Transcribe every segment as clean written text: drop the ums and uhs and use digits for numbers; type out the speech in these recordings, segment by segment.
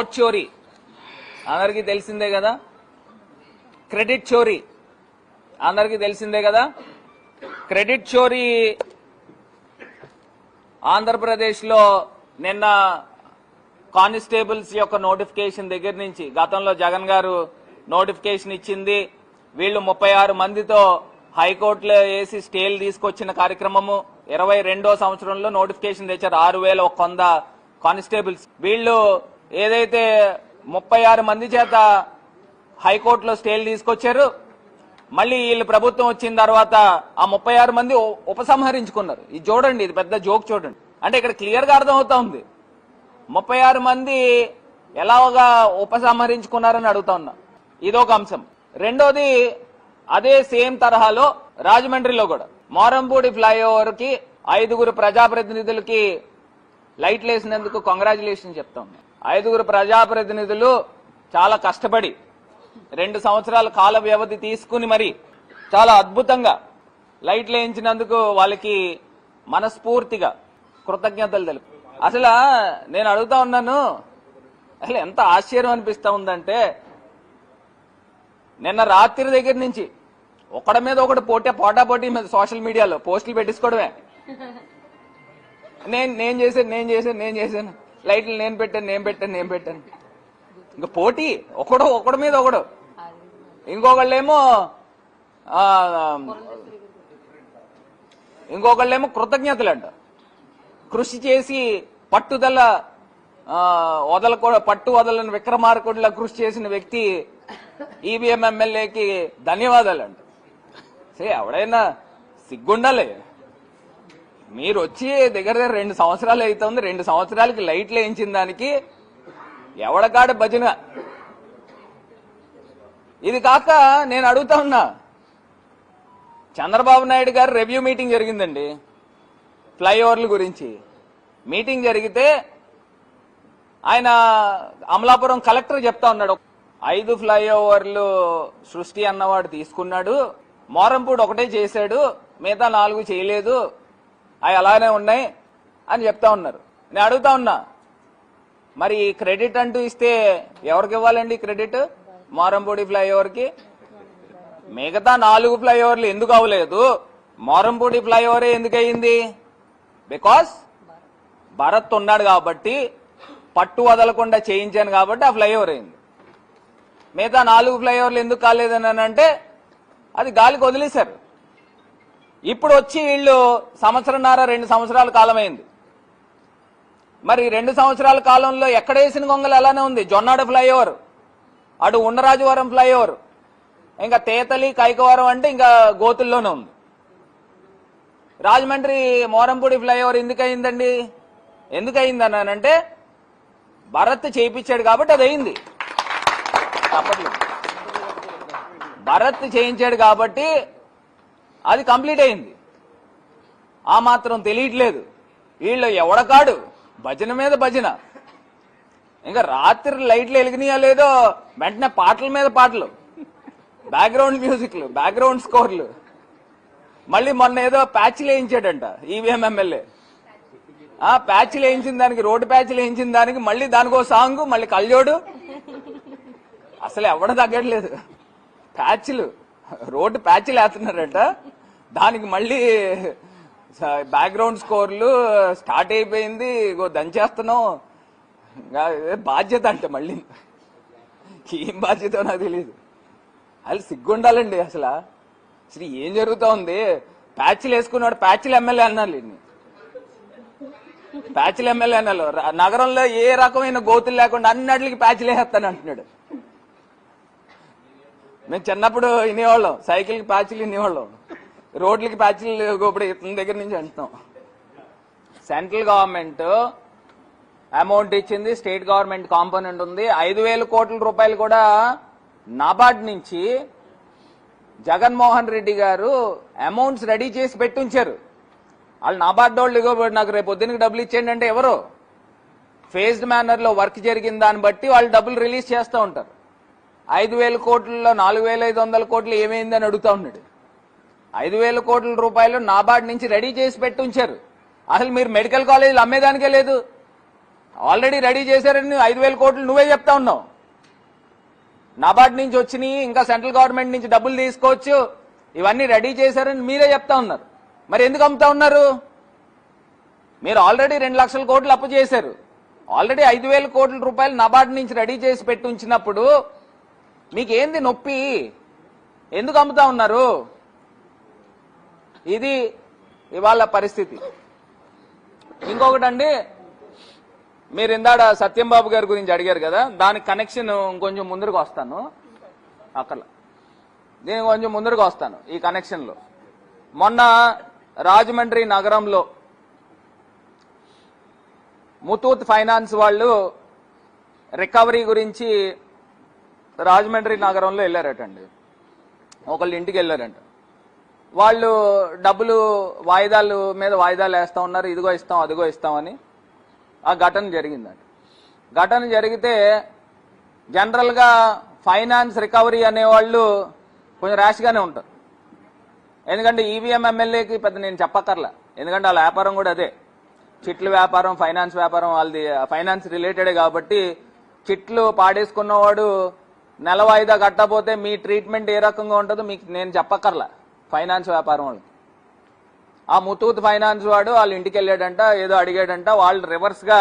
Vote చోరీ అందరికీ తెలిసిందే కదా, క్రెడిట్ చోరీ అందరికీ తెలిసిందే కదా. క్రెడిట్ చోరీ ఆంధ్రప్రదేశ్లో నిన్న కానిస్టేబుల్స్ యొక్క నోటిఫికేషన్ దగ్గర నుంచి గతంలో జగన్ గారు నోటిఫికేషన్ ఇచ్చింది. వీళ్ళు 36 మందితో హైకోర్టులో వేసి స్టేలు తీసుకొచ్చిన కార్యక్రమము 22వ సంవత్సరంలో నోటిఫికేషన్ తెచ్చారు 6100 కానిస్టేబుల్స్. వీళ్ళు ఏదైతే 36 మంది చేత హైకోర్టులో స్టేలు తీసుకొచ్చారు, మళ్ళీ వీళ్ళు ప్రభుత్వం వచ్చిన తర్వాత ఆ 36 మంది ఉపసంహరించుకున్నారు. ఇది చూడండి, ఇది పెద్ద జోక్ చూడండి. అంటే ఇక్కడ క్లియర్ గా అర్థం అవుతా ఉంది 36 మంది ఎలాగా ఉపసంహరించుకున్నారని అడుగుతా ఉన్నా. ఇదొక అంశం. రెండోది, అదే సేమ్ తరహాలో రాజమండ్రిలో కూడా మోరంపూడి ఫ్లైఓవర్ కి 5 ప్రజాప్రతినిధులకి లైట్లు వేసినందుకు కంగ్రాచులేషన్ చెప్తా ఉన్నా. 5 ప్రజాప్రతినిధులు చాలా కష్టపడి 2 సంవత్సరాల కాల వ్యవధి తీసుకుని మరి చాలా అద్భుతంగా లైట్లు వేయించినందుకు వాళ్ళకి మనస్ఫూర్తిగా కృతజ్ఞతలు తెలుపు. అసలు నేను అడుగుతా ఉన్నాను, అసలు ఎంత ఆశ్చర్యం అనిపిస్తా ఉందంటే, నిన్న రాత్రి దగ్గర నుంచి ఒకడి మీద ఒకటి పోటాపోటీ మీద సోషల్ మీడియాలో పోస్టులు పెట్టించుకోవడమే. నేను చేశాను లైట్లు నేను పెట్టాను. ఇంకా పోటీ ఒకడి మీద ఒకడు. ఇంకొకళ్ళేమో కృతజ్ఞతలు అంట. కృషి చేసి పట్టుదల పట్టు వదలని విక్రమార్కుడిలా కృషి చేసిన వ్యక్తి ఈవీఎం ఎమ్మెల్యేకి ధన్యవాదాలు అంట. సరే, ఎవడైనా సిగ్గుండాలి. మీరు వచ్చి దగ్గర 2 సంవత్సరాలు అవుతుంది, 2 సంవత్సరాలకి లైట్లు వేయించిన దానికి ఎవడకాడ భజన. ఇది కాక నేను అడుగుతా ఉన్నా, చంద్రబాబు నాయుడు గారు రివ్యూ మీటింగ్ జరిగిందండి ఫ్లైఓవర్ల గురించి. మీటింగ్ జరిగితే ఆయన అమలాపురం కలెక్టర్ చెప్తా ఉన్నాడు, 5 ఫ్లైఓవర్లు సృష్టి అన్నవాడు తీసుకున్నాడు, మోరంపూడి ఒకటే చేశాడు, మిగతా 4 చేయలేదు, అవి అలానే ఉన్నాయి అని చెప్తా ఉన్నారు. నేను అడుగుతా ఉన్నా, మరి క్రెడిట్ అంటూ ఇస్తే ఎవరికి ఇవ్వాలండి క్రెడిట్? మోరంపూడి ఫ్లైఓవర్ కి. మిగతా 4 ఫ్లైఓవర్లు ఎందుకు అవ్వలేదు, మోరంపూడి ఫ్లైఓవరే ఎందుకు అయింది? బికాస్ భరత్ ఉన్నాడు కాబట్టి, పట్టు వదలకుండా చేయించాను కాబట్టి ఆ ఫ్లైఓవర్ అయింది. మిగతా 4 ఫ్లైఓవర్లు ఎందుకు కాలేదని అంటే అది గాలికి వదిలేశారు. ఇప్పుడు వచ్చి వీళ్ళు 2 సంవత్సరాల కాలం అయింది. మరి 2 సంవత్సరాల కాలంలో ఎక్కడ వేసిన గొంగలు అలానే ఉంది. జొన్నాడు ఫ్లైఓవర్, అటు ఉన్నరాజవరం ఫ్లైఓవర్, ఇంకా తేతలి కైకవరం అంటే ఇంకా గోతుల్లోనే ఉంది. రాజమండ్రి మోరంపూడి ఫ్లైఓవర్ ఎందుకు అయిందండి? ఎందుకు అయిందనంటే భరత్ చేయించాడు కాబట్టి అది అయింది. తప్పట్లేదు, భరత్ చేయించాడు కాబట్టి అది కంప్లీట్ అయింది. ఆ మాత్రం తెలియట్లేదు వీళ్ళు. ఎవడకాడు భజన మీద భజన. ఇంకా రాత్రి లైట్లు వెలిగినాయా లేదో వెంటనే పాటల మీద పాటలు, బ్యాక్గ్రౌండ్ మ్యూజిక్లు, బ్యాక్గ్రౌండ్ స్కోర్లు. మళ్ళీ మొన్న ఏదో ప్యాచ్లు వేయించాడంట ఈవీఎం ఎమ్మెల్యే. ఆ ప్యాచ్లు వేయించిన దానికి, రోడ్డు ప్యాచ్లు వేయించిన దానికి మళ్ళీ దానికో సాంగ్, మళ్ళీ కళ్యోడు. అసలు ఎవడ తగ్గట్లేదు. ప్యాచ్లు, రోడ్డు ప్యాచ్లు వేస్తున్నారంట, దానికి మళ్ళీ బ్యాక్గ్రౌండ్ స్కోర్లు స్టార్ట్ అయిపోయింది. దంచేస్తున్నాం, బాధ్యత అంటే మళ్ళీ ఏం బాధ్యత నాకు తెలియదు. అసలు సిగ్గుండాలండి. అసలు ఏం జరుగుతా ఉంది? ప్యాచ్లు వేసుకున్నాడు, ప్యాచ్లు ఎమ్మెల్యే అన్నారు. ప్యాచ్లు ఎమ్మెల్యే అన్నారు. నగరంలో ఏ రకమైన గోతులు లేకుండా అన్నిటికి ప్యాచ్లు వేస్తాను అంటున్నాడు. మేము చిన్నప్పుడు వినేవాళ్ళం, సైకిల్కి ప్యాచ్లు వినేవాళ్ళం, రోడ్లకి ప్యాచ్లు ఇప్పుడు ఇతని దగ్గర నుంచి అంటున్నాం. సెంట్రల్ గవర్నమెంట్ అమౌంట్ ఇచ్చింది, స్టేట్ గవర్నమెంట్ కాంపోనెంట్ ఉంది. 5,000 కోట్ల రూపాయలు కూడా నాబార్డ్ నుంచి జగన్మోహన్ రెడ్డి గారు అమౌంట్స్ రెడీ చేసి పెట్టుంచారు. వాళ్ళు నాబార్డ్ వాళ్ళు నాకు రేపు పొద్దున్నకి డబ్బులు ఇచ్చేయండి అంటే ఎవరు? ఫేజ్డ్ మేనర్ లో వర్క్ జరిగిన దాన్ని బట్టి వాళ్ళు డబ్బులు రిలీజ్ చేస్తూ ఉంటారు. 5,000 కోట్లలో 4,500 కోట్లు ఏమైందని అడుగుతా ఉన్నాడు. 5,000 కోట్ల రూపాయలు నాబార్డ్ నుంచి రెడీ చేసి పెట్టుంచారు. అసలు మీరు మెడికల్ కాలేజీలు అమ్మేదానికే లేదు. ఆల్రెడీ రెడీ చేశారని 5,000 కోట్లు నువ్వే చెప్తా ఉన్నావు. నాబార్డ్ నుంచి వచ్చినాయి, ఇంకా సెంట్రల్ గవర్నమెంట్ నుంచి డబ్బులు తీసుకోవచ్చు, ఇవన్నీ రెడీ చేశారని మీరే చెప్తా ఉన్నారు. మరి ఎందుకు అమ్ముతా ఉన్నారు? మీరు ఆల్రెడీ 2 లక్షల కోట్లు అప్పు చేశారు. ఆల్రెడీ 5,000 కోట్ల రూపాయలు నాబార్డ్ నుంచి రెడీ చేసి పెట్టి ఉంచినప్పుడు మీకేంది నొప్పి? ఎందుకు అమ్ముతా ఉన్నారు? ఇది ఇవాళ పరిస్థితి. ఇంకొకటండి, మీరు ఇందాడ సత్యంబాబు గారి గురించి అడిగారు కదా, దానికి కనెక్షన్ ఇంకొంచెం ముందరకు వస్తాను. అక్కడ నేను కొంచెం ముందరకు వస్తాను ఈ కనెక్షన్లో. మొన్న రాజమండ్రి నగరంలో ముతూట్ ఫైనాన్స్ వాళ్ళు రికవరీ గురించి రాజమండ్రి నగరంలో వెళ్ళారటండి. ఒకళ్ళు ఇంటికి వెళ్ళారంట. వాళ్ళు డబ్బులు వాయిదాలు మీద వాయిదాలు వేస్తా ఉన్నారు, ఇదిగో ఇస్తాం అదిగో ఇస్తామని. ఆ ఘటన జరిగిందంట. ఘటన జరిగితే జనరల్గా ఫైనాన్స్ రికవరీ అనేవాళ్ళు కొంచెం ర్యాష్గానే ఉంటారు. ఎందుకంటే ఈవీఎం ఎమ్మెల్యేకి పెద్ద నేను చెప్పక్కర్లా, ఎందుకంటే వాళ్ళ వ్యాపారం కూడా అదే, చిట్ల వ్యాపారం, ఫైనాన్స్ వ్యాపారం, వాళ్ళది ఫైనాన్స్ రిలేటెడే కాబట్టి చిట్లు పాడేసుకున్నవాడు నెల వాయిదా కట్టకపోతే మీ ట్రీట్మెంట్ ఏ రకంగా ఉంటుందో మీకు నేను చెప్పక్కర్లా. ఫైనాన్స్ వ్యాపారం వాళ్ళు, ఆ ముతూట్ ఫైనాన్స్ వాడు వాళ్ళ ఇంటికి వెళ్ళాడంట, ఏదో అడిగాడంట. వాళ్ళు రివర్స్ గా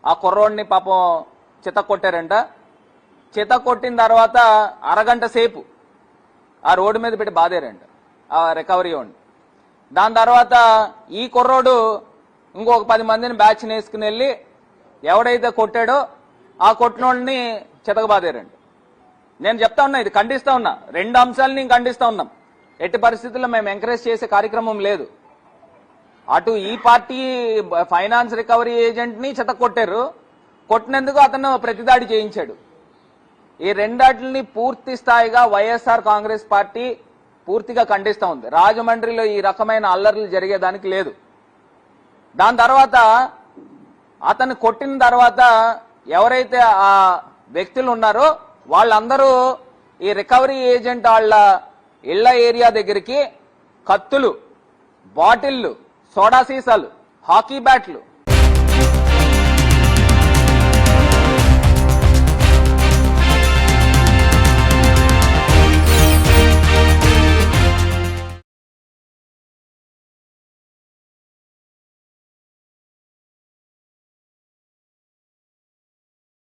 ఆ కుర్రోడిని పాపం చిత కొట్టారంట. చిత కొట్టిన తర్వాత అరగంట సేపు ఆ రోడ్డు మీద పెట్టి బాధారంట ఆ రికవరీ వాడిని. దాని తర్వాత ఈ కుర్రోడు ఇంకొక 10 మందిని బ్యాచ్ వేసుకుని వెళ్ళి ఎవడైతే కొట్టాడో ఆ కొట్టినోడిని చితకబాదారంట. నేను చెప్తా ఉన్నా, ఇది ఖండిస్తా ఉన్నా. 2 అంశాలని ఖండిస్తా ఉన్నాం. ఎట్టి పరిస్థితుల్లో మేము ఎంకరేజ్ చేసే కార్యక్రమం లేదు. అటు ఈ పార్టీ ఫైనాన్స్ రికవరీ ఏజెంట్ ని చిత కొట్టారు, కొట్టినందుకు అతను ప్రతిదాడి చేయించాడు. ఈ రెండాటిని పూర్తి స్థాయిగా వైఎస్ఆర్ కాంగ్రెస్ పార్టీ పూర్తిగా ఖండిస్తా ఉంది. రాజమండ్రిలో ఈ రకమైన అల్లర్లు జరిగేదానికి లేదు. దాని తర్వాత అతను కొట్టిన తర్వాత ఎవరైతే ఆ వ్యక్తులు ఉన్నారో వాళ్ళందరూ ఈ రికవరీ ఏజెంట్ వాళ్ళ ఇళ్ల ఏరియా దగ్గరికి కత్తులు, బాటిళ్లు, సోడా సీసాలు, హాకీ బ్యాట్లు,